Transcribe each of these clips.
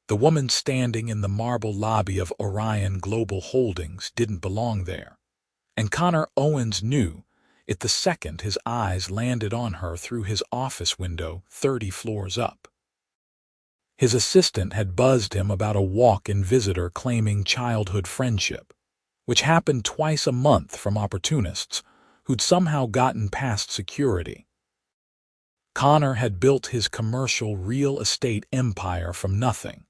The woman standing in the marble lobby of Orion Global Holdings didn't belong there, and Connor Owens knew it the second his eyes landed on her through his office window 30 floors up. His assistant had buzzed him about a walk-in visitor claiming childhood friendship, which happened twice a month from opportunists who'd somehow gotten past security. Connor had built his commercial real estate empire from nothing,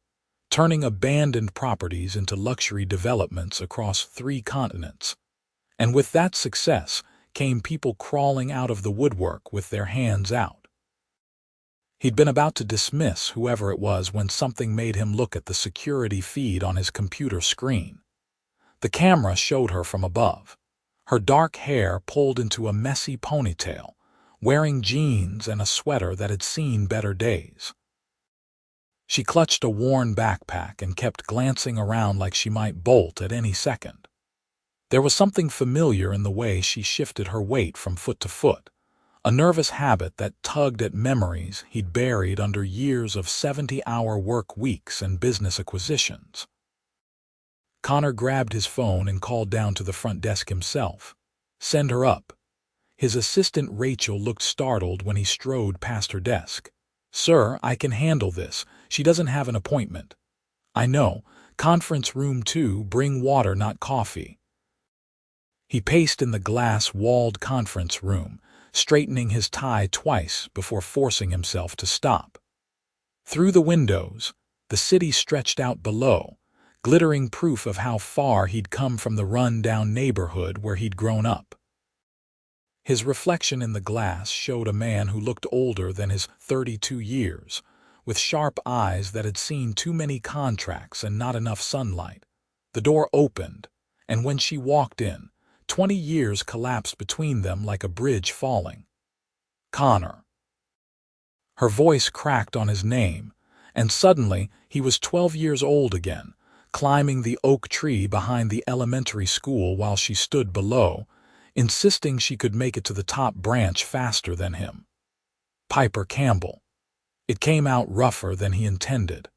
turning abandoned properties into luxury developments across 3 continents. And with that success came people crawling out of the woodwork with their hands out. He'd been about to dismiss whoever it was when something made him look at the security feed on his computer screen. The camera showed her from above, her dark hair pulled into a messy ponytail, wearing jeans and a sweater that had seen better days. She clutched a worn backpack and kept glancing around like she might bolt at any second. There was something familiar in the way she shifted her weight from foot to foot, a nervous habit that tugged at memories he'd buried under years of 70-hour work weeks and business acquisitions. Connor grabbed his phone and called down to the front desk himself. "Send her up." His assistant Rachel looked startled when he strode past her desk. "Sir, I can handle this. She doesn't have an appointment." "I know. Conference room 2, bring water, not coffee." He paced in the glass-walled conference room, straightening his tie twice before forcing himself to stop. Through the windows, the city stretched out below, glittering proof of how far he'd come from the run-down neighborhood where he'd grown up. His reflection in the glass showed a man who looked older than his 32 years, with sharp eyes that had seen too many contracts and not enough sunlight. The door opened, and when she walked in, 20 years collapsed between them like a bridge falling. "Connor." Her voice cracked on his name, and suddenly he was 12 years old again, climbing the oak tree behind the elementary school while she stood below, insisting she could make it to the top branch faster than him. Piper Campbell. It came out rougher than he intended.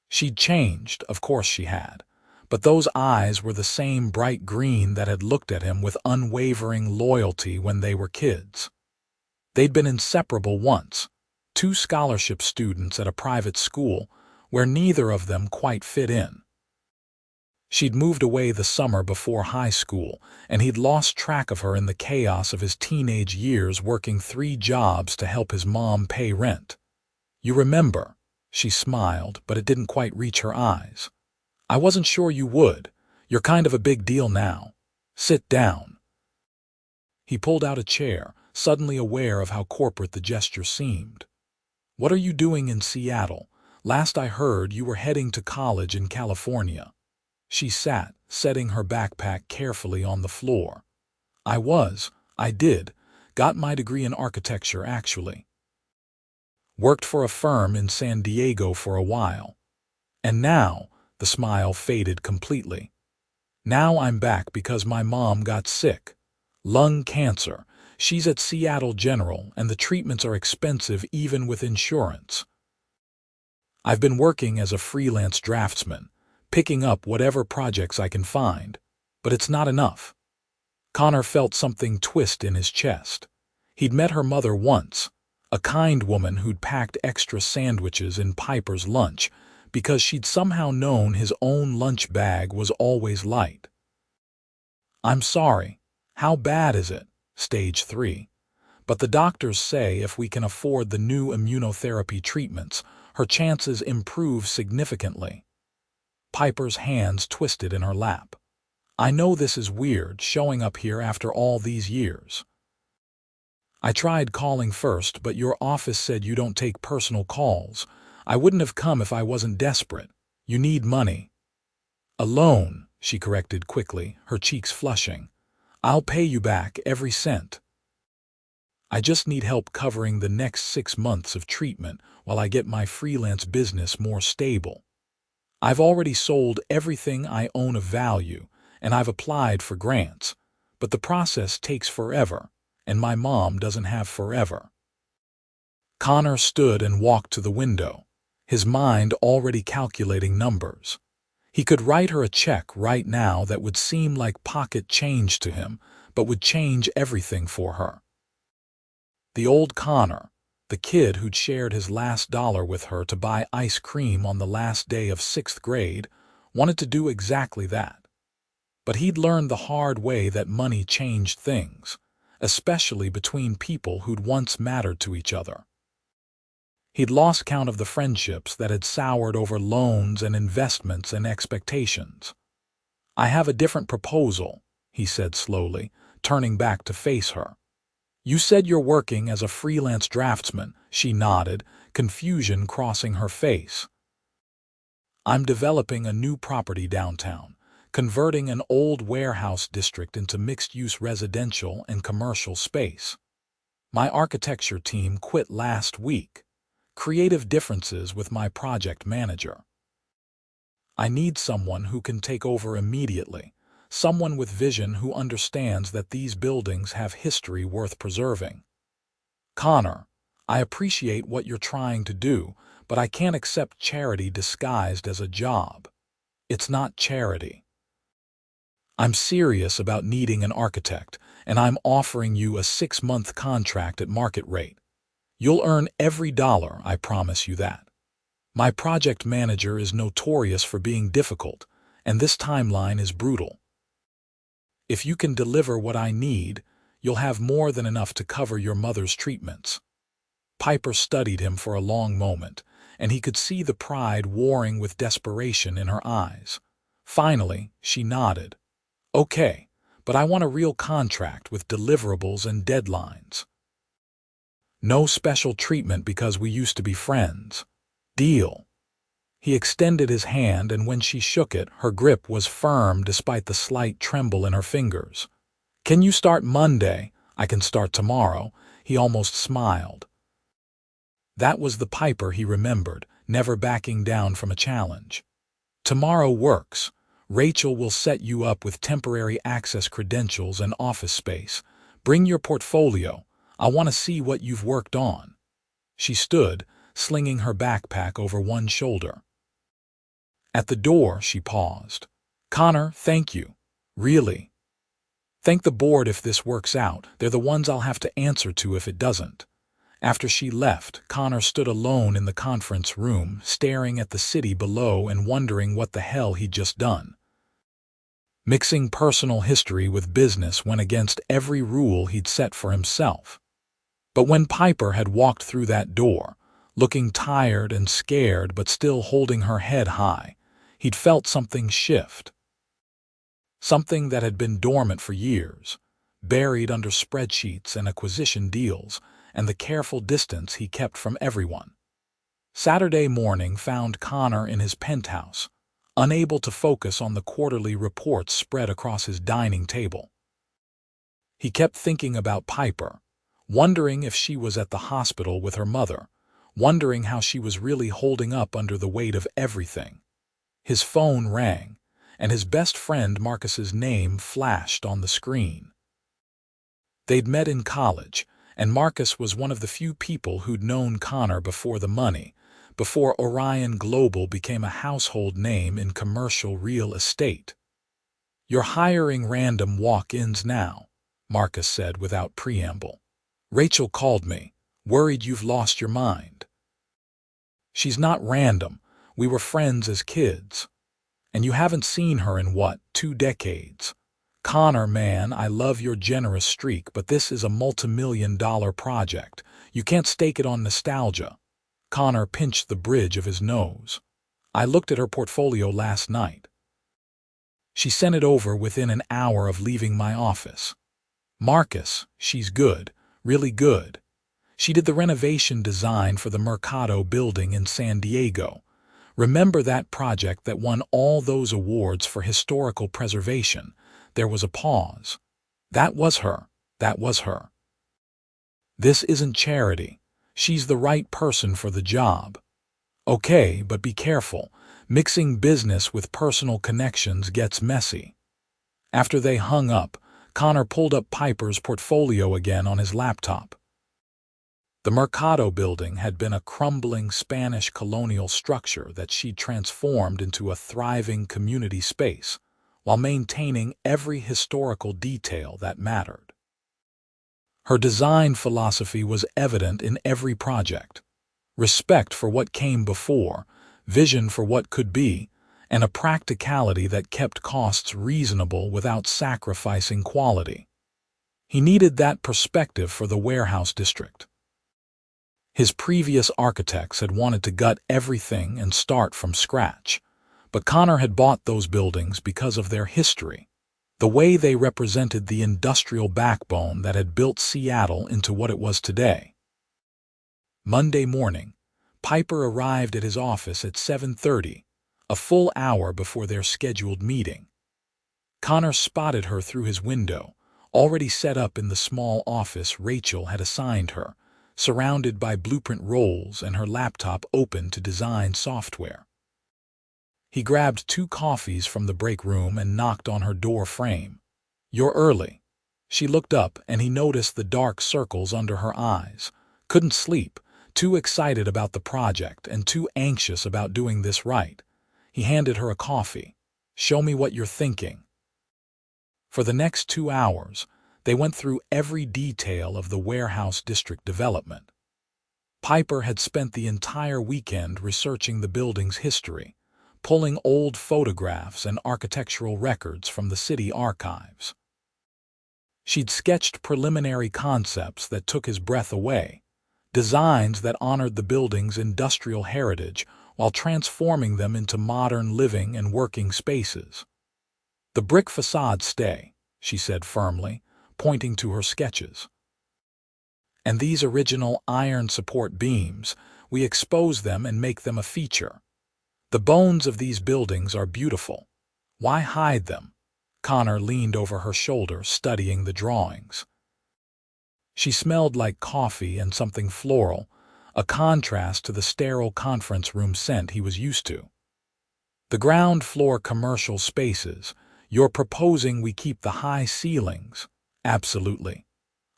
She'd changed, of course she had, but those eyes were the same bright green that had looked at him with unwavering loyalty when they were kids. They'd been inseparable once, 2 scholarship students at a private school where neither of them quite fit in. She'd moved away the summer before high school, and he'd lost track of her in the chaos of his teenage years working 3 jobs to help his mom pay rent. "You remember?" She smiled, but it didn't quite reach her eyes. "I wasn't sure you would. You're kind of a big deal now. Sit down." He pulled out a chair, suddenly aware of how corporate the gesture seemed. "What are you doing in Seattle? Last I heard you were heading to college in California." She sat, setting her backpack carefully on the floor. I did. Got my degree in architecture, actually. Worked for a firm in San Diego for a while. And now," the smile faded completely. "Now I'm back because my mom got sick. Lung cancer. She's at Seattle General, and the treatments are expensive even with insurance. I've been working as a freelance draftsman, picking up whatever projects I can find, but it's not enough." Connor felt something twist in his chest. He'd met her mother once, a kind woman who'd packed extra sandwiches in Piper's lunch because she'd somehow known his own lunch bag was always light. "I'm sorry. How bad is it?" "Stage 3. But the doctors say if we can afford the new immunotherapy treatments, her chances improve significantly." Piper's hands twisted in her lap. "I know this is weird, showing up here after all these years. I tried calling first, but your office said you don't take personal calls. I wouldn't have come if I wasn't desperate. You need money." "A loan," she corrected quickly, her cheeks flushing. "I'll pay you back every cent. I just need help covering the next 6 months of treatment while I get my freelance business more stable. I've already sold everything I own of value, and I've applied for grants, but the process takes forever, and my mom doesn't have forever." Connor stood and walked to the window, his mind already calculating numbers. He could write her a check right now that would seem like pocket change to him, but would change everything for her. The old Connor, the kid who'd shared his last dollar with her to buy ice cream on the last day of 6th grade, wanted to do exactly that. But he'd learned the hard way that money changed things, especially between people who'd once mattered to each other. He'd lost count of the friendships that had soured over loans and investments and expectations. "I have a different proposal," he said slowly, turning back to face her. "You said you're working as a freelance draftsman," she nodded, confusion crossing her face. "I'm developing a new property downtown, converting an old warehouse district into mixed-use residential and commercial space. My architecture team quit last week. Creative differences with my project manager. I need someone who can take over immediately, someone with vision who understands that these buildings have history worth preserving. Connor, I appreciate what you're trying to do, but I can't accept charity disguised as a job. It's not charity. I'm serious about needing an architect, and I'm offering you a 6-month contract at market rate. You'll earn every dollar, I promise you that. My project manager is notorious for being difficult, and this timeline is brutal. If you can deliver what I need, you'll have more than enough to cover your mother's treatments." Piper studied him for a long moment, and he could see the pride warring with desperation in her eyes. Finally, she nodded. "Okay, but I want a real contract with deliverables and deadlines. No special treatment because we used to be friends. Deal." He extended his hand, and when she shook it, her grip was firm despite the slight tremble in her fingers. "Can you start Monday?" "I can start tomorrow," he almost smiled. That was the Piper he remembered, never backing down from a challenge. "Tomorrow works. Rachel will set you up with temporary access credentials and office space. Bring your portfolio. I want to see what you've worked on." She stood, slinging her backpack over one shoulder. At the door, she paused. "Connor, thank you. Really. Thank the board if this works out. They're the ones I'll have to answer to if it doesn't." After she left, Connor stood alone in the conference room, staring at the city below and wondering what the hell he'd just done. Mixing personal history with business went against every rule he'd set for himself. But when Piper had walked through that door, looking tired and scared but still holding her head high, he'd felt something shift. Something that had been dormant for years, buried under spreadsheets and acquisition deals, and the careful distance he kept from everyone. Saturday morning found Connor in his penthouse, unable to focus on the quarterly reports spread across his dining table. He kept thinking about Piper, wondering if she was at the hospital with her mother, wondering how she was really holding up under the weight of everything. His phone rang, and his best friend Marcus's name flashed on the screen. They'd met in college, and Marcus was one of the few people who'd known Connor before the money, before Orion Global became a household name in commercial real estate. "You're hiring random walk-ins now," Marcus said without preamble. "Rachel called me, worried you've lost your mind." "She's not random. We were friends as kids. And you haven't seen her in what, 2 decades? Connor, man, I love your generous streak, but this is a multi-million-dollar project. You can't stake it on nostalgia." Connor pinched the bridge of his nose. "I looked at her portfolio last night. She sent it over within an hour of leaving my office. Marcus, she's good, really good. She did the renovation design for the Mercado building in San Diego. Remember that project that won all those awards for historical preservation?" There was a pause. "That was her. That was her. This isn't charity. She's the right person for the job." "Okay, but be careful. Mixing business with personal connections gets messy." After they hung up, Connor pulled up Piper's portfolio again on his laptop. The Mercado building had been a crumbling Spanish colonial structure that she'd transformed into a thriving community space, while maintaining every historical detail that mattered. Her design philosophy was evident in every project: respect for what came before, vision for what could be, and a practicality that kept costs reasonable without sacrificing quality. He needed that perspective for the warehouse district. His previous architects had wanted to gut everything and start from scratch, but Connor had bought those buildings because of their history, the way they represented the industrial backbone that had built Seattle into what it was today. Monday morning, Piper arrived at his office at 7:30, a full hour before their scheduled meeting. Connor spotted her through his window, already set up in the small office Rachel had assigned her, surrounded by blueprint rolls and her laptop open to design software. He grabbed 2 coffees from the break room and knocked on her door frame. "You're early." She looked up and he noticed the dark circles under her eyes. Couldn't sleep, too excited about the project and too anxious about doing this right. He handed her a coffee. "Show me what you're thinking." For the next 2 hours, they went through every detail of the warehouse district development. Piper had spent the entire weekend researching the building's history, pulling old photographs and architectural records from the city archives. She'd sketched preliminary concepts that took his breath away, designs that honored the building's industrial heritage while transforming them into modern living and working spaces. "The brick facades stay," she said firmly, pointing to her sketches. "And these original iron support beams, we expose them and make them a feature. The bones of these buildings are beautiful. Why hide them?" Connor leaned over her shoulder, studying the drawings. She smelled like coffee and something floral, a contrast to the sterile conference room scent he was used to. "The ground floor commercial spaces. You're proposing we keep the high ceilings?" "Absolutely.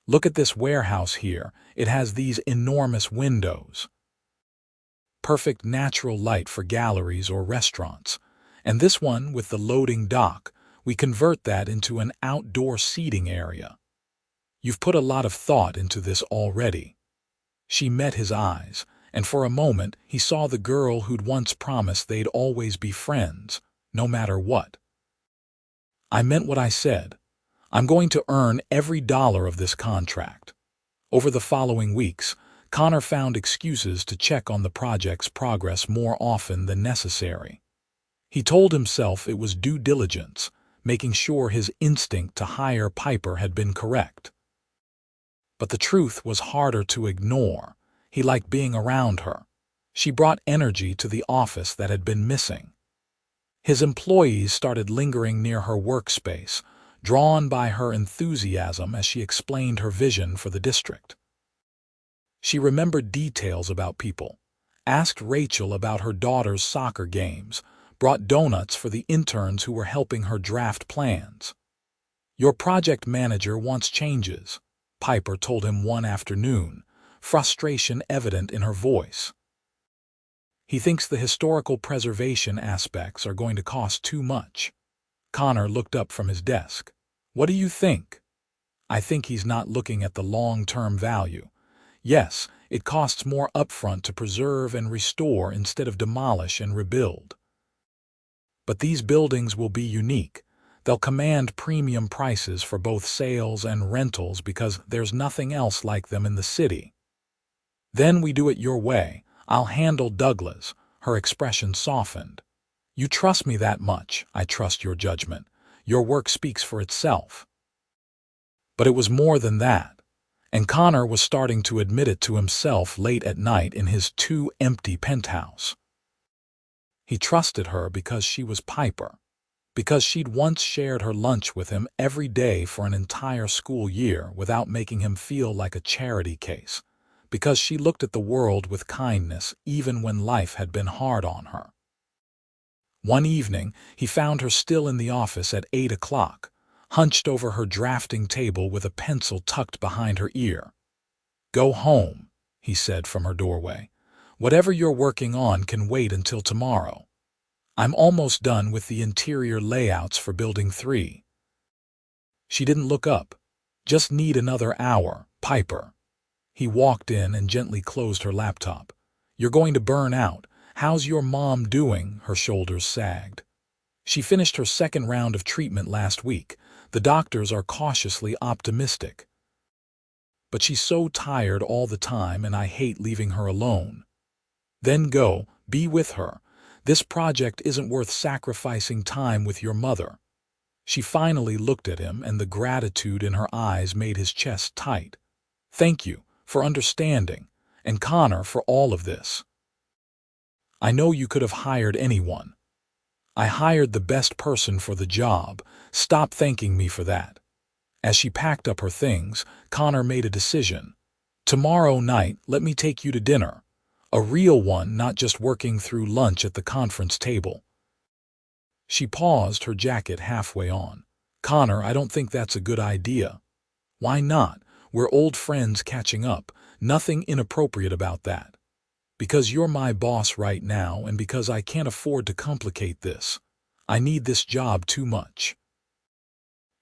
Look at this warehouse here. It has these enormous windows. Perfect natural light for galleries or restaurants. And this one with the loading dock, we convert that into an outdoor seating area. You've put a lot of thought into this already." She met his eyes, and for a moment he saw the girl who'd once promised they'd always be friends, no matter what. "I meant what I said. I'm going to earn every dollar of this contract." Over the following weeks, Connor found excuses to check on the project's progress more often than necessary. He told himself it was due diligence, making sure his instinct to hire Piper had been correct. But the truth was harder to ignore. He liked being around her. She brought energy to the office that had been missing. His employees started lingering near her workspace, drawn by her enthusiasm as she explained her vision for the district. She remembered details about people, asked Rachel about her daughter's soccer games, brought donuts for the interns who were helping her draft plans. "Your project manager wants changes," Piper told him one afternoon, frustration evident in her voice. "He thinks the historical preservation aspects are going to cost too much." Connor looked up from his desk. "What do you think?" "I think he's not looking at the long-term value. Yes, it costs more upfront to preserve and restore instead of demolish and rebuild. But these buildings will be unique. They'll command premium prices for both sales and rentals because there's nothing else like them in the city. Then we do it your way. I'll handle Douglas." Her expression softened. "You trust me that much. I trust your judgment. Your work speaks for itself." But it was more than that, and Connor was starting to admit it to himself late at night in his too-empty penthouse. He trusted her because she was Piper, because she'd once shared her lunch with him every day for an entire school year without making him feel like a charity case, because she looked at the world with kindness even when life had been hard on her. One evening, he found her still in the office at 8 o'clock, hunched over her drafting table with a pencil tucked behind her ear. "Go home," he said from her doorway. "Whatever you're working on can wait until tomorrow. I'm almost done with the interior layouts for Building 3. She didn't look up. "Just need another hour, Piper." He walked in and gently closed her laptop. "You're going to burn out. How's your mom doing?" Her shoulders sagged. "She finished her second round of treatment last week. The doctors are cautiously optimistic. But she's so tired all the time and I hate leaving her alone." "Then go, be with her. This project isn't worth sacrificing time with your mother." She finally looked at him, and the gratitude in her eyes made his chest tight. "Thank you for understanding, and Connor for all of this. I know you could have hired anyone. I hired the best person for the job. Stop thanking me for that." As she packed up her things, Connor made a decision. "Tomorrow night, let me take you to dinner. A real one, not just working through lunch at the conference table." She paused, her jacket halfway on. "Connor, I don't think that's a good idea." "Why not? We're old friends catching up. Nothing inappropriate about that." "Because you're my boss right now and because I can't afford to complicate this. I need this job too much."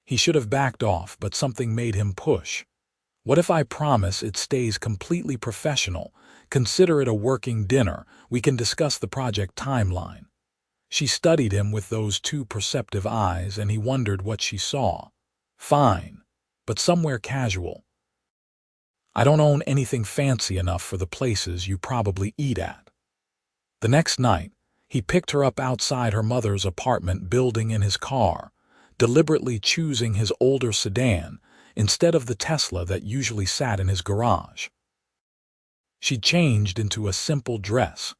He should have backed off, but something made him push. "What if I promise it stays completely professional? Consider it a working dinner. We can discuss the project timeline." She studied him with those two perceptive eyes, and he wondered what she saw. "Fine, but somewhere casual. I don't own anything fancy enough for the places you probably eat at." The next night, he picked her up outside her mother's apartment building in his car, deliberately choosing his older sedan instead of the Tesla that usually sat in his garage. She changed into a simple dress,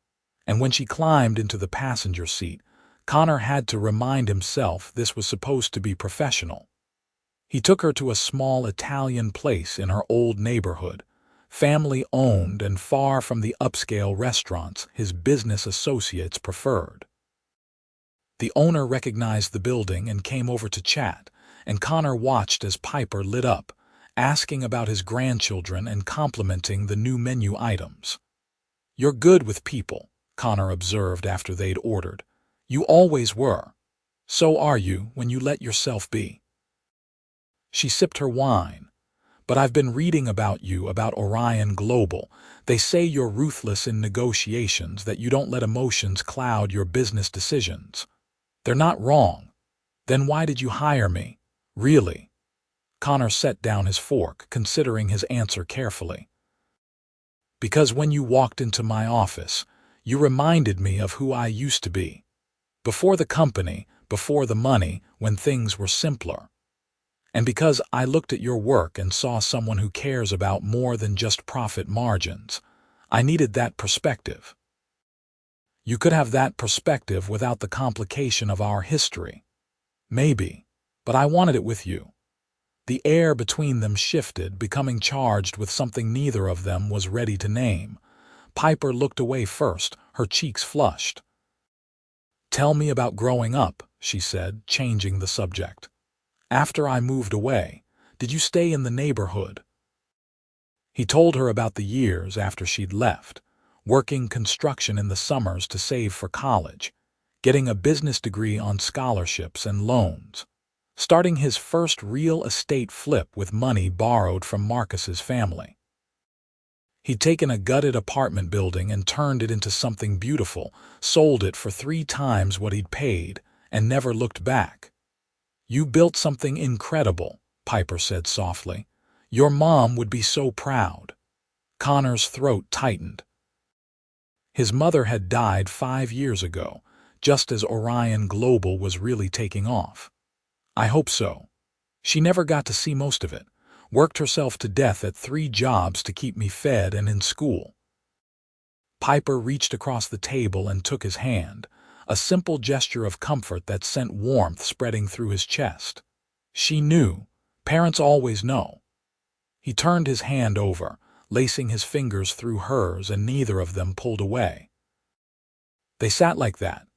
and when she climbed into the passenger seat, Connor had to remind himself this was supposed to be professional. He took her to a small Italian place in her old neighborhood, family-owned and far from the upscale restaurants his business associates preferred. The owner recognized the building and came over to chat, and Connor watched as Piper lit up, asking about his grandchildren and complimenting the new menu items. "You're good with people," Connor observed after they'd ordered. "You always were. So are you when you let yourself be." She sipped her wine. "But I've been reading about you, about Orion Global. They say you're ruthless in negotiations, that you don't let emotions cloud your business decisions." "They're not wrong. Then why did you hire me? Really?" Connor set down his fork, considering his answer carefully. "Because when you walked into my office, you reminded me of who I used to be. Before the company, before the money, when things were simpler. And because I looked at your work and saw someone who cares about more than just profit margins, I needed that perspective. You could have that perspective without the complication of our history. Maybe, but I wanted it with you." The air between them shifted, becoming charged with something neither of them was ready to name. Piper looked away first, her cheeks flushed. "Tell me about growing up," she said, changing the subject. "After I moved away, did you stay in the neighborhood?" He told her about the years after she'd left, working construction in the summers to save for college, getting a business degree on scholarships and loans, starting his first real estate flip with money borrowed from Marcus's family. He'd taken a gutted apartment building and turned it into something beautiful, sold it for 3 times what he'd paid, and never looked back. "You built something incredible," Piper said softly. "Your mom would be so proud." Connor's throat tightened. His mother had died 5 years ago, just as Orion Global was really taking off. "I hope so. She never got to see most of it. Worked herself to death at 3 jobs to keep me fed and in school." Piper reached across the table and took his hand, a simple gesture of comfort that sent warmth spreading through his chest. She knew. Parents always know. He turned his hand over, lacing his fingers through hers, and neither of them pulled away. They sat like that,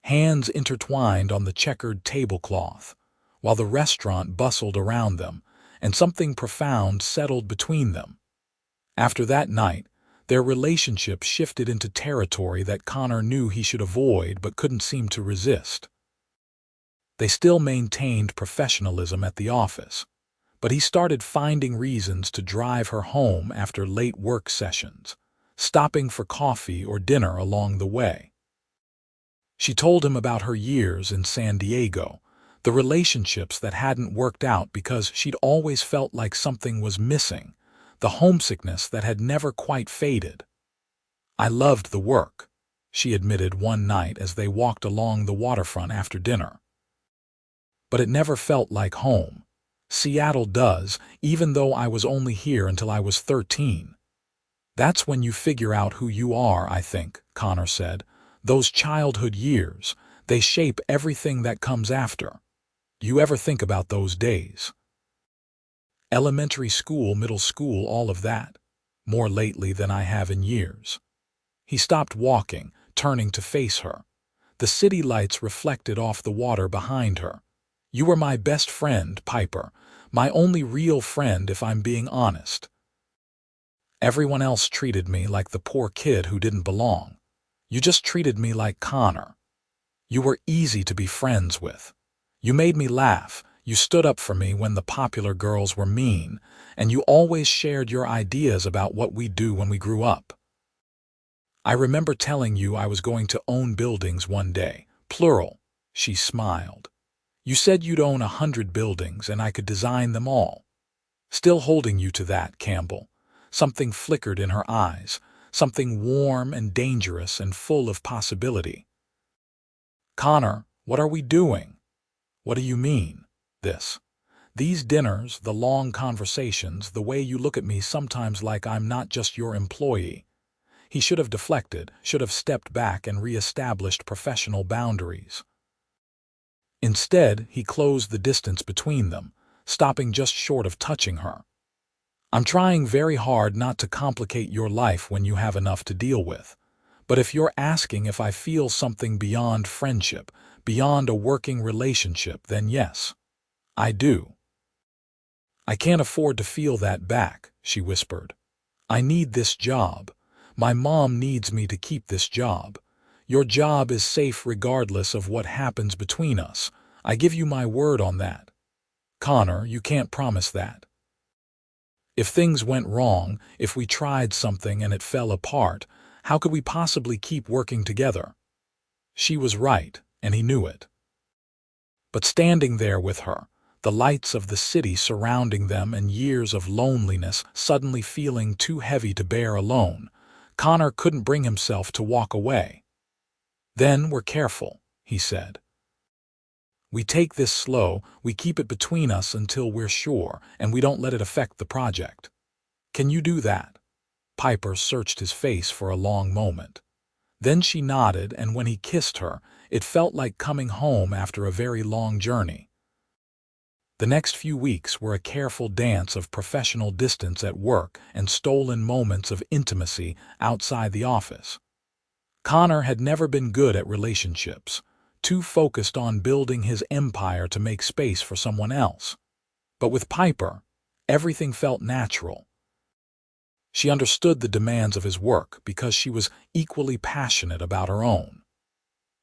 hands intertwined on the checkered tablecloth, while the restaurant bustled around them, and something profound settled between them. After that night, Their relationship shifted into territory that Connor knew he should avoid but couldn't seem to resist. They still maintained professionalism at the office, but he started finding reasons to drive her home after late work sessions, stopping for coffee or dinner along the way. She told him about her years in San Diego, the relationships that hadn't worked out because she'd always felt like something was missing, the homesickness that had never quite faded. "I loved the work," she admitted one night as they walked along the waterfront after dinner. "But it never felt like home. Seattle does, even though I was only here until I was 13. "That's when you figure out who you are, I think," Connor said. "Those childhood years, they shape everything that comes after. You ever think about those days? Elementary school, middle school, all of that. More lately than I have in years." He stopped walking, turning to face her. The city lights reflected off the water behind her. "You were my best friend, Piper. My only real friend, if I'm being honest. Everyone else treated me like the poor kid who didn't belong. You just treated me like Connor. You were easy to be friends with. You made me laugh, you stood up for me when the popular girls were mean, and you always shared your ideas about what we'd do when we grew up. I remember telling you I was going to own buildings one day, plural." She smiled. "You said you'd own 100 buildings and I could design them all. Still holding you to that, Campbell." Something flickered in her eyes, something warm and dangerous and full of possibility. "Connor, what are we doing?" "What do you mean, this?" "These dinners, the long conversations, the way you look at me sometimes like I'm not just your employee." He should have deflected, should have stepped back and re-established professional boundaries. Instead, he closed the distance between them, stopping just short of touching her. "I'm trying very hard not to complicate your life when you have enough to deal with. But if you're asking if I feel something beyond friendship, beyond a working relationship, then yes, I do." "I can't afford to feel that back," she whispered. "I need this job. My mom needs me to keep this job. Your job is safe regardless of what happens between us. I give you my word on that." "Connor, you can't promise that. If things went wrong, if we tried something and it fell apart, how could we possibly keep working together?" She was right, and he knew it. But standing there with her, the lights of the city surrounding them and years of loneliness suddenly feeling too heavy to bear alone, Connor couldn't bring himself to walk away. "Then we're careful," he said. "We take this slow, we keep it between us until we're sure, and we don't let it affect the project. Can you do that?" Piper searched his face for a long moment. Then she nodded, and when he kissed her, it felt like coming home after a very long journey. The next few weeks were a careful dance of professional distance at work and stolen moments of intimacy outside the office. Connor had never been good at relationships, too focused on building his empire to make space for someone else. But with Piper, everything felt natural. She understood the demands of his work because she was equally passionate about her own.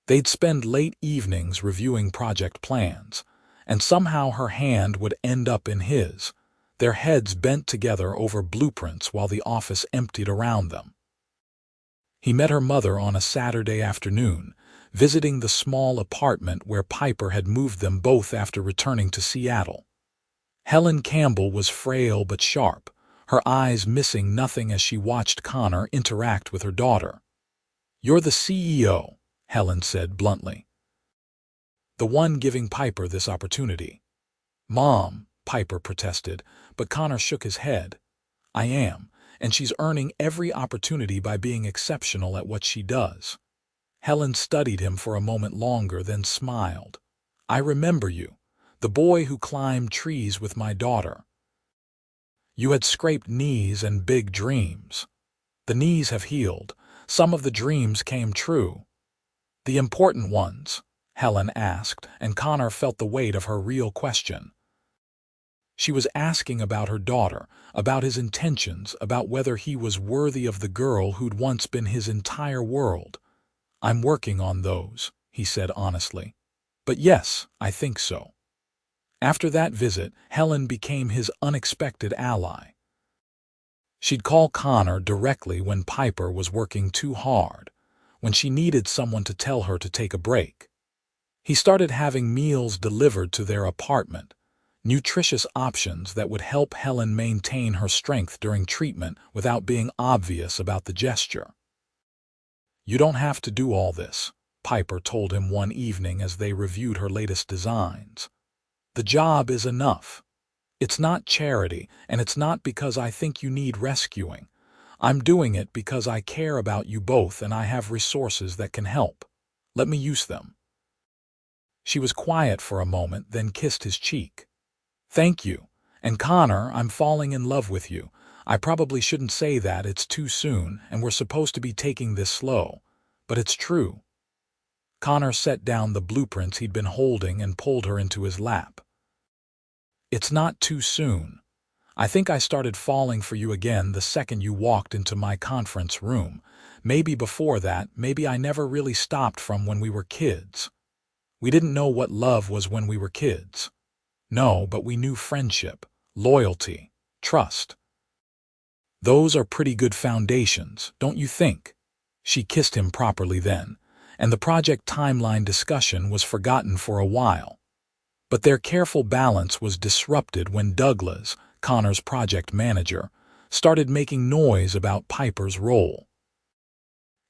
They'd spend late evenings reviewing project plans, and somehow her hand would end up in his, their heads bent together over blueprints while the office emptied around them. He met her mother on a Saturday afternoon, visiting the small apartment where Piper had moved them both after returning to Seattle. Helen Campbell was frail but sharp, her eyes missing nothing as she watched Connor interact with her daughter. "You're the CEO," Helen said bluntly. "The one giving Piper this opportunity." "Mom," Piper protested, but Connor shook his head. "I am, and she's earning every opportunity by being exceptional at what she does." Helen studied him for a moment longer, then smiled. "I remember you, the boy who climbed trees with my daughter. You had scraped knees and big dreams. The knees have healed. Some of the dreams came true." "The important ones?" Helen asked, and Connor felt the weight of her real question. She was asking about her daughter, about his intentions, about whether he was worthy of the girl who'd once been his entire world. "I'm working on those," he said honestly. "But yes, I think so." After that visit, Helen became his unexpected ally. She'd call Connor directly when Piper was working too hard, when she needed someone to tell her to take a break. He started having meals delivered to their apartment, nutritious options that would help Helen maintain her strength during treatment without being obvious about the gesture. "You don't have to do all this," Piper told him one evening as they reviewed her latest designs. "The job is enough. It's not charity, and it's not because I think you need rescuing. I'm doing it because I care about you both and I have resources that can help. Let me use them." She was quiet for a moment, then kissed his cheek. "Thank you. And Connor, I'm falling in love with you. I probably shouldn't say that, it's too soon, and we're supposed to be taking this slow. But it's true." Connor set down the blueprints he'd been holding and pulled her into his lap. "It's not too soon. I think I started falling for you again the second you walked into my conference room. Maybe before that, maybe I never really stopped from when we were kids. We didn't know what love was when we were kids. No, but we knew friendship, loyalty, trust. Those are pretty good foundations, don't you think?" She kissed him properly then, and the project timeline discussion was forgotten for a while. But their careful balance was disrupted when Douglas, Connor's project manager, started making noise about Piper's role.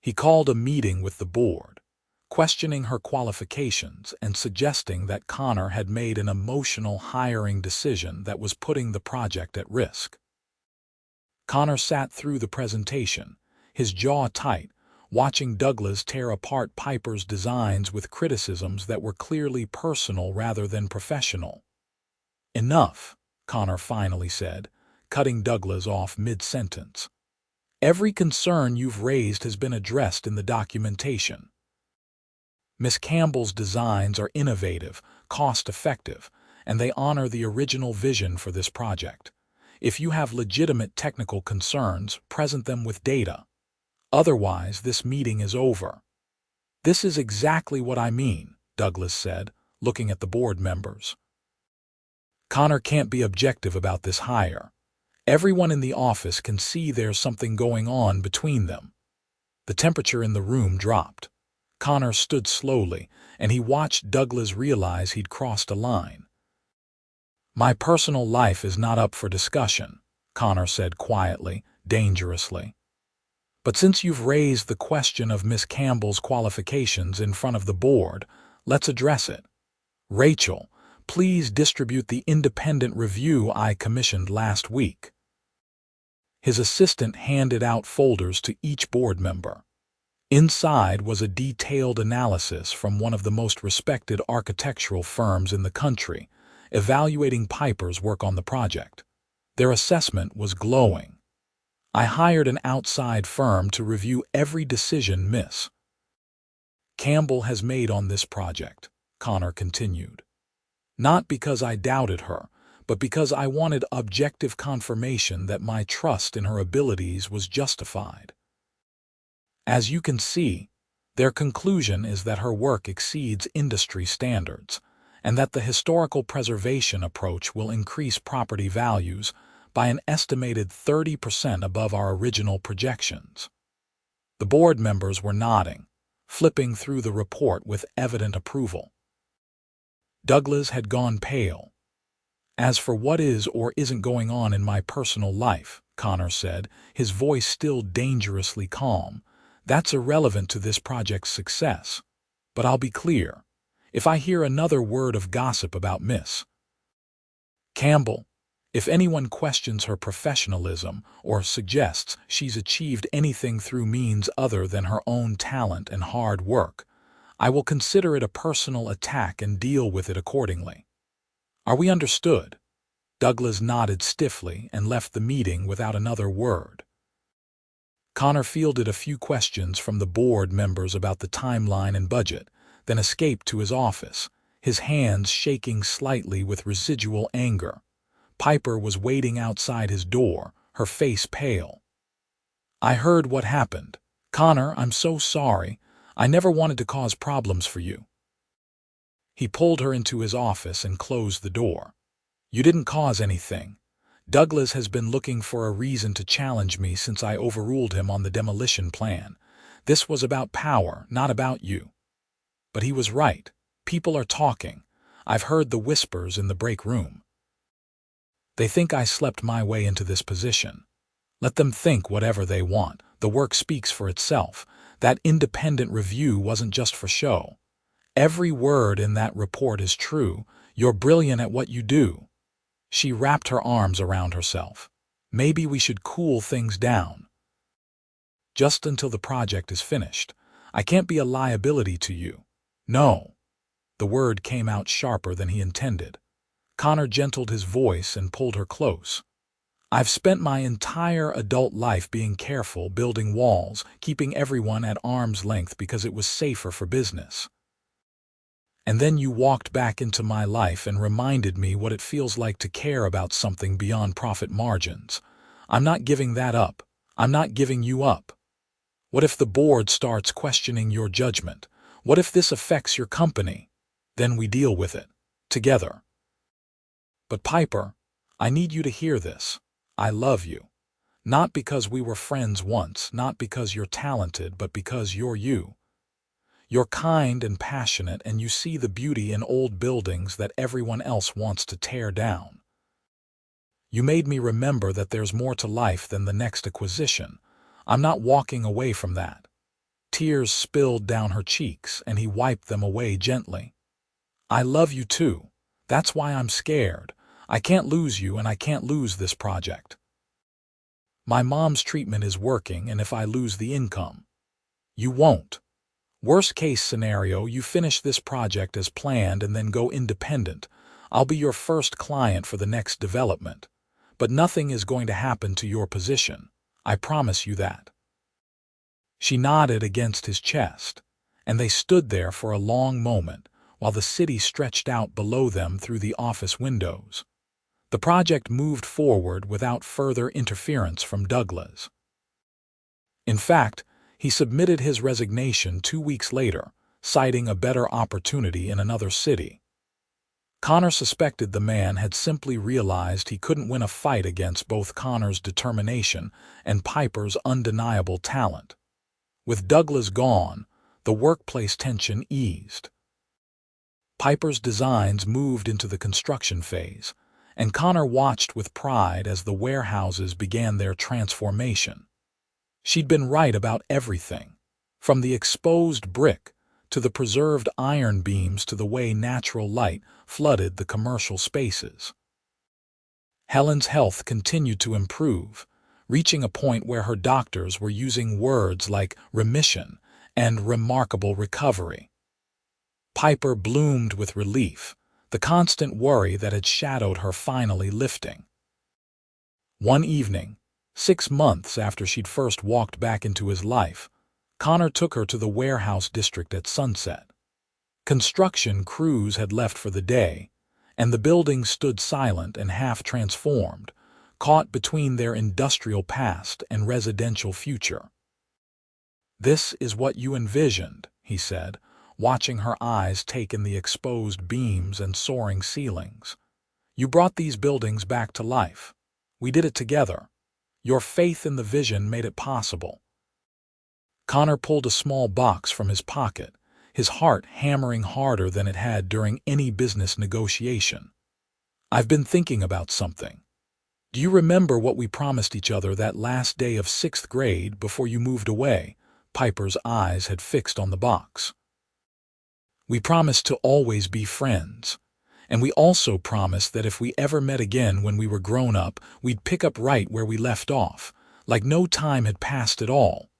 He called a meeting with the board, questioning her qualifications and suggesting that Connor had made an emotional hiring decision that was putting the project at risk. Connor sat through the presentation, his jaw tight, watching Douglas tear apart Piper's designs with criticisms that were clearly personal rather than professional. "Enough," Connor finally said, cutting Douglas off mid-sentence. "Every concern you've raised has been addressed in the documentation. Miss Campbell's designs are innovative, cost-effective, and they honor the original vision for this project. If you have legitimate technical concerns, present them with data. Otherwise, this meeting is over." "This is exactly what I mean," Douglas said, looking at the board members. "Connor can't be objective about this hire. Everyone in the office can see there's something going on between them." The temperature in the room dropped. Connor stood slowly, and he watched Douglas realize he'd crossed a line. "My personal life is not up for discussion," Connor said quietly, dangerously. "But since you've raised the question of Miss Campbell's qualifications in front of the board, let's address it. Rachel, please distribute the independent review I commissioned last week." His assistant handed out folders to each board member. Inside was a detailed analysis from one of the most respected architectural firms in the country, evaluating Piper's work on the project. Their assessment was glowing. "I hired an outside firm to review every decision Miss Campbell has made on this project," Connor continued. "Not because I doubted her, but because I wanted objective confirmation that my trust in her abilities was justified. As you can see, their conclusion is that her work exceeds industry standards, and that the historical preservation approach will increase property values by an estimated 30% above our original projections." The board members were nodding, flipping through the report with evident approval. Douglas had gone pale. "As for what is or isn't going on in my personal life," Connor said, his voice still dangerously calm, "that's irrelevant to this project's success. But I'll be clear. If I hear another word of gossip about Miss Campbell, if anyone questions her professionalism or suggests she's achieved anything through means other than her own talent and hard work, I will consider it a personal attack and deal with it accordingly. Are we understood?" Douglas nodded stiffly and left the meeting without another word. Connor fielded a few questions from the board members about the timeline and budget, then escaped to his office, his hands shaking slightly with residual anger. Piper was waiting outside his door, her face pale. "I heard what happened. Connor, I'm so sorry. I never wanted to cause problems for you." He pulled her into his office and closed the door. "You didn't cause anything. Douglas has been looking for a reason to challenge me since I overruled him on the demolition plan. This was about power, not about you." But he was right. People are talking. I've heard the whispers in the break room. They think I slept my way into this position. Let them think whatever they want. The work speaks for itself. That independent review wasn't just for show. Every word in that report is true. You're brilliant at what you do. She wrapped her arms around herself. "Maybe we should cool things down. Just until the project is finished. I can't be a liability to you." "No." The word came out sharper than he intended. Connor gentled his voice and pulled her close. "I've spent my entire adult life being careful, building walls, keeping everyone at arm's length because it was safer for business. And then you walked back into my life and reminded me what it feels like to care about something beyond profit margins. I'm not giving that up. I'm not giving you up. What if the board starts questioning your judgment? What if this affects your company? Then we deal with it. Together. But Piper, I need you to hear this. I love you. Not because we were friends once, not because you're talented, but because you're you. You're kind and passionate, and you see the beauty in old buildings that everyone else wants to tear down. You made me remember that there's more to life than the next acquisition. I'm not walking away from that." Tears spilled down her cheeks, and he wiped them away gently. "I love you too. That's why I'm scared. I can't lose you, and I can't lose this project. My mom's treatment is working, and if I lose the income..." "You won't. Worst case scenario, you finish this project as planned and then go independent. I'll be your first client for the next development. But nothing is going to happen to your position. I promise you that." She nodded against his chest, and they stood there for a long moment while the city stretched out below them through the office windows. The project moved forward without further interference from Douglas. In fact, he submitted his resignation 2 weeks later, citing a better opportunity in another city. Connor suspected the man had simply realized he couldn't win a fight against both Connor's determination and Piper's undeniable talent. With Douglas gone, the workplace tension eased. Piper's designs moved into the construction phase, and Connor watched with pride as the warehouses began their transformation. She'd been right about everything, from the exposed brick to the preserved iron beams to the way natural light flooded the commercial spaces. Helen's health continued to improve, reaching a point where her doctors were using words like remission and remarkable recovery. Piper bloomed with relief, the constant worry that had shadowed her finally lifting. One evening, 6 months after she'd first walked back into his life, Connor took her to the warehouse district at sunset. Construction crews had left for the day, and the buildings stood silent and half-transformed, caught between their industrial past and residential future. "This is what you envisioned," he said, watching her eyes take in the exposed beams and soaring ceilings. "You brought these buildings back to life. We did it together. Your faith in the vision made it possible." Connor pulled a small box from his pocket, his heart hammering harder than it had during any business negotiation. "I've been thinking about something. Do you remember what we promised each other that last day of 6th grade before you moved away?" Piper's eyes had fixed on the box. "We promised to always be friends. And we also promised that if we ever met again when we were grown up, we'd pick up right where we left off, like no time had passed at all.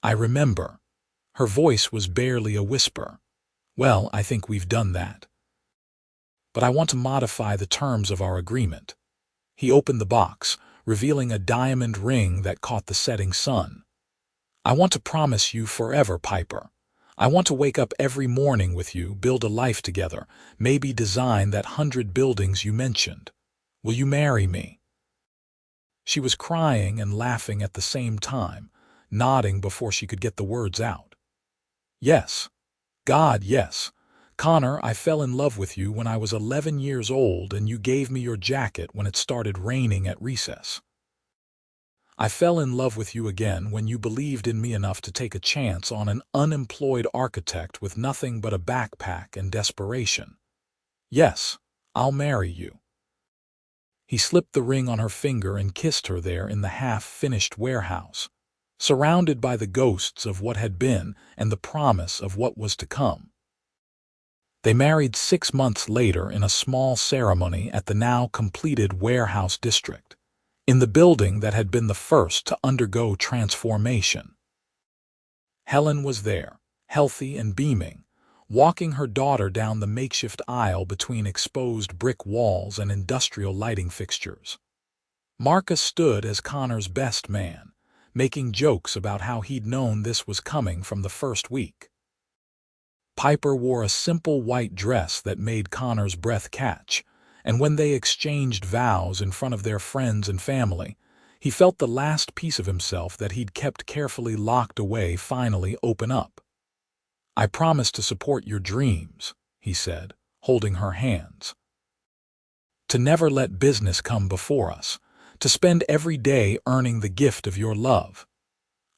I remember." Her voice was barely a whisper. "Well, I think we've done that. But I want to modify the terms of our agreement." He opened the box, revealing a diamond ring that caught the setting sun. "I want to promise you forever, Piper. I want to wake up every morning with you, build a life together, maybe design that 100 buildings you mentioned. Will you marry me?" She was crying and laughing at the same time, nodding before she could get the words out. "Yes. God, yes. Connor, I fell in love with you when I was 11 years old and you gave me your jacket when it started raining at recess. I fell in love with you again when you believed in me enough to take a chance on an unemployed architect with nothing but a backpack and desperation. Yes, I'll marry you." He slipped the ring on her finger and kissed her there in the half-finished warehouse, surrounded by the ghosts of what had been and the promise of what was to come. They married 6 months later in a small ceremony at the now completed warehouse district, in the building that had been the first to undergo transformation. Helen was there, healthy and beaming, walking her daughter down the makeshift aisle between exposed brick walls and industrial lighting fixtures. Marcus stood as Connor's best man, making jokes about how he'd known this was coming from the first week. Piper wore a simple white dress that made Connor's breath catch, and when they exchanged vows in front of their friends and family, he felt the last piece of himself that he'd kept carefully locked away finally open up. "I promise to support your dreams," he said, holding her hands. "To never let business come before us, to spend every day earning the gift of your love.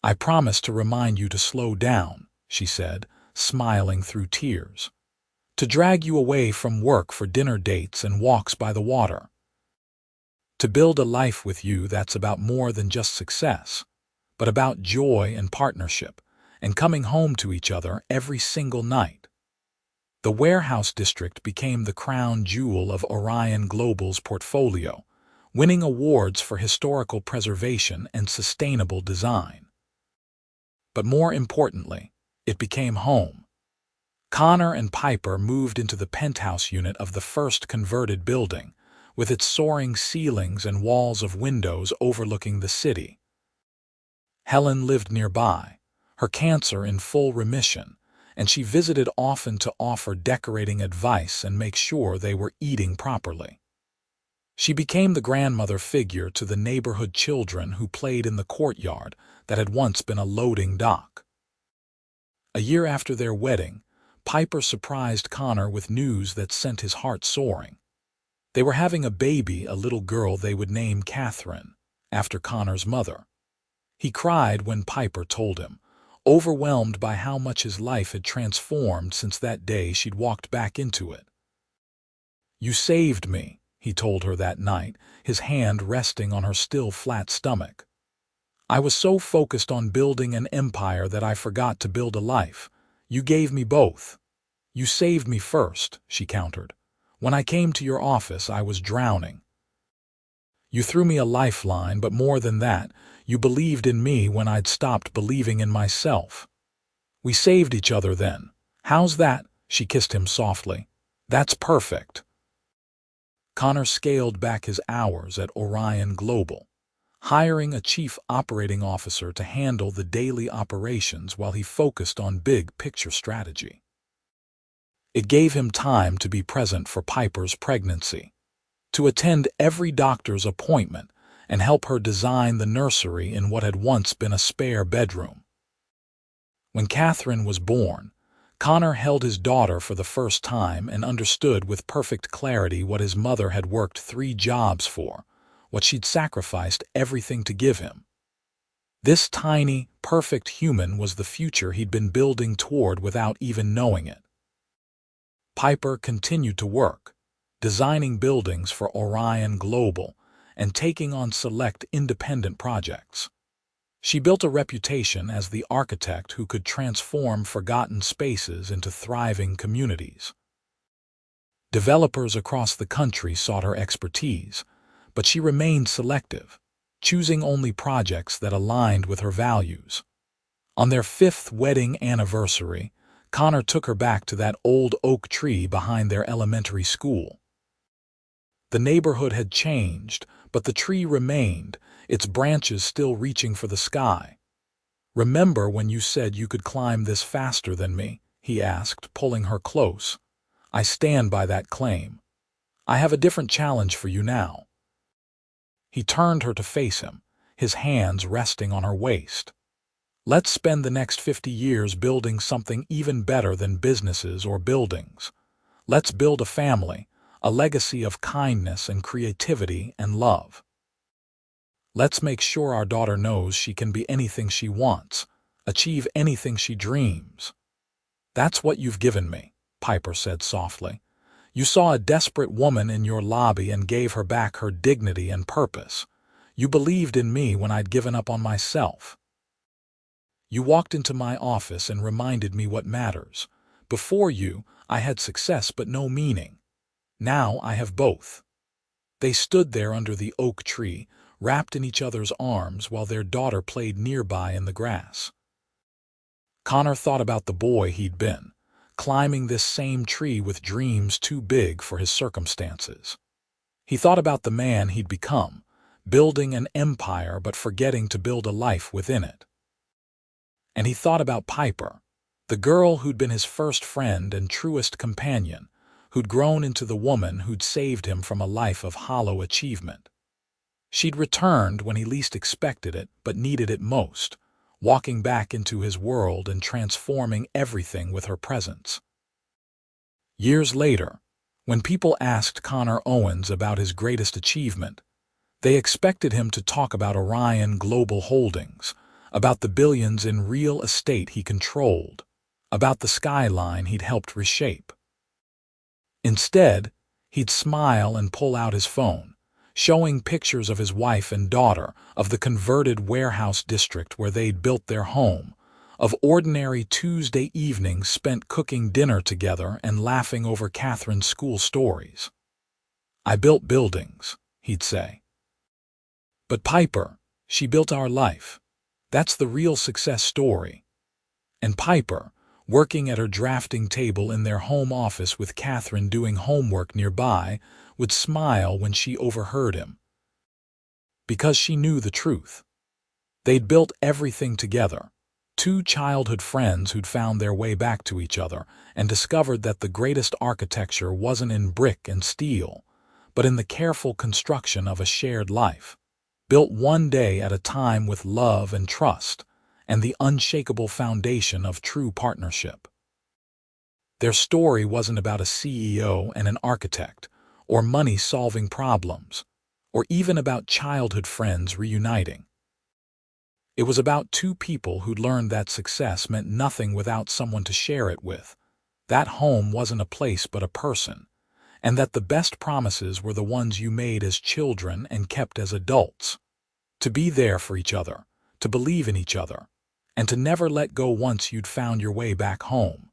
I promise to remind you to slow down," she said, smiling through tears. "To drag you away from work for dinner dates and walks by the water. To build a life with you that's about more than just success, but about joy and partnership, and coming home to each other every single night." The warehouse district became the crown jewel of Orion Global's portfolio, winning awards for historical preservation and sustainable design. But more importantly, it became home. Connor and Piper moved into the penthouse unit of the first converted building, with its soaring ceilings and walls of windows overlooking the city. Helen lived nearby, her cancer in full remission, and she visited often to offer decorating advice and make sure they were eating properly. She became the grandmother figure to the neighborhood children who played in the courtyard that had once been a loading dock. A year after their wedding, Piper surprised Connor with news that sent his heart soaring. They were having a baby, a little girl they would name Catherine, after Connor's mother. He cried when Piper told him, overwhelmed by how much his life had transformed since that day she'd walked back into it. "You saved me," he told her that night, his hand resting on her still flat stomach. "I was so focused on building an empire that I forgot to build a life. You gave me both." "You saved me first," she countered. "When I came to your office, I was drowning. You threw me a lifeline, but more than that, you believed in me when I'd stopped believing in myself. We saved each other then. How's that?" She kissed him softly. "That's perfect." Connor scaled back his hours at Orion Global, hiring a chief operating officer to handle the daily operations while he focused on big-picture strategy. It gave him time to be present for Piper's pregnancy, to attend every doctor's appointment and help her design the nursery in what had once been a spare bedroom. When Catherine was born, Connor held his daughter for the first time and understood with perfect clarity what his mother had worked 3 jobs for, what she'd sacrificed everything to give him. This tiny, perfect human was the future he'd been building toward without even knowing it. Piper continued to work, designing buildings for Orion Global and taking on select independent projects. She built a reputation as the architect who could transform forgotten spaces into thriving communities. Developers across the country sought her expertise, but she remained selective, choosing only projects that aligned with her values. On their 5th wedding anniversary, Connor took her back to that old oak tree behind their elementary school. The neighborhood had changed, but the tree remained, its branches still reaching for the sky. "Remember when you said you could climb this faster than me?" he asked, pulling her close. "I stand by that claim. I have a different challenge for you now. He turned her to face him, his hands resting on her waist. "Let's spend the next 50 years building something even better than businesses or buildings. Let's build a family, a legacy of kindness and creativity and love. Let's make sure our daughter knows she can be anything she wants, achieve anything she dreams." "That's what you've given me," Piper said softly. "You saw a desperate woman in your lobby and gave her back her dignity and purpose. You believed in me when I'd given up on myself. You walked into my office and reminded me what matters. Before you, I had success but no meaning. Now I have both." They stood there under the oak tree, wrapped in each other's arms while their daughter played nearby in the grass. Connor thought about the boy he'd been, climbing this same tree with dreams too big for his circumstances. He thought about the man he'd become, building an empire but forgetting to build a life within it. And he thought about Piper, the girl who'd been his first friend and truest companion, who'd grown into the woman who'd saved him from a life of hollow achievement. She'd returned when he least expected it but needed it most, walking back into his world and transforming everything with her presence. Years later, when people asked Connor Owens about his greatest achievement, they expected him to talk about Orion Global Holdings, about the billions in real estate he controlled, about the skyline he'd helped reshape. Instead, he'd smile and pull out his phone, showing pictures of his wife and daughter, of the converted warehouse district where they'd built their home, of ordinary Tuesday evenings spent cooking dinner together and laughing over Catherine's school stories. "I built buildings," he'd say. "But Piper, she built our life. That's the real success story." And Piper, working at her drafting table in their home office with Catherine doing homework nearby, would smile when she overheard him. Because she knew the truth. They'd built everything together, two childhood friends who'd found their way back to each other and discovered that the greatest architecture wasn't in brick and steel, but in the careful construction of a shared life, built one day at a time with love and trust, and the unshakable foundation of true partnership. Their story wasn't about a CEO and an architect, or money solving problems, or even about childhood friends reuniting. It was about two people who'd learned that success meant nothing without someone to share it with, that home wasn't a place but a person, and that the best promises were the ones you made as children and kept as adults. To be there for each other, to believe in each other, and to never let go once you'd found your way back home.